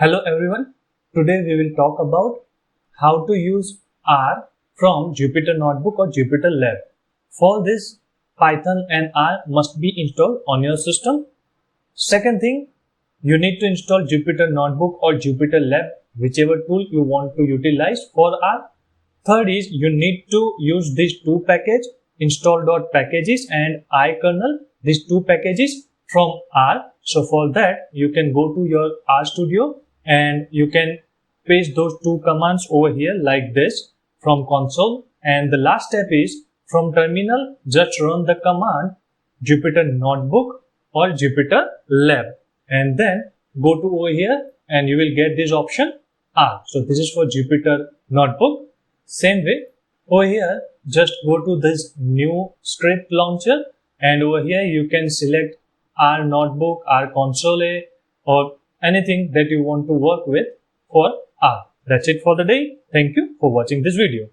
Hello everyone, today we will talk about how to use R from Jupyter Notebook or Jupyter Lab. For this, Python and R must be installed on your system. Second thing, you need to install Jupyter Notebook or Jupyter Lab, whichever tool you want to utilize for R. Third is you need to use these two packages, install.packages and ikernel, these two packages from R. So for that, you can go to your R Studio and you can paste those two commands over here like this from console. And the last step is from terminal, just run the command Jupyter Notebook or Jupyter Lab and then go to over here and you will get this option R. So this is for Jupyter Notebook. Same way, over here, just go to this new script launcher and over here you can select R Notebook, R Console or anything that you want to work with for R. That's it for the day. Thank you for watching this video.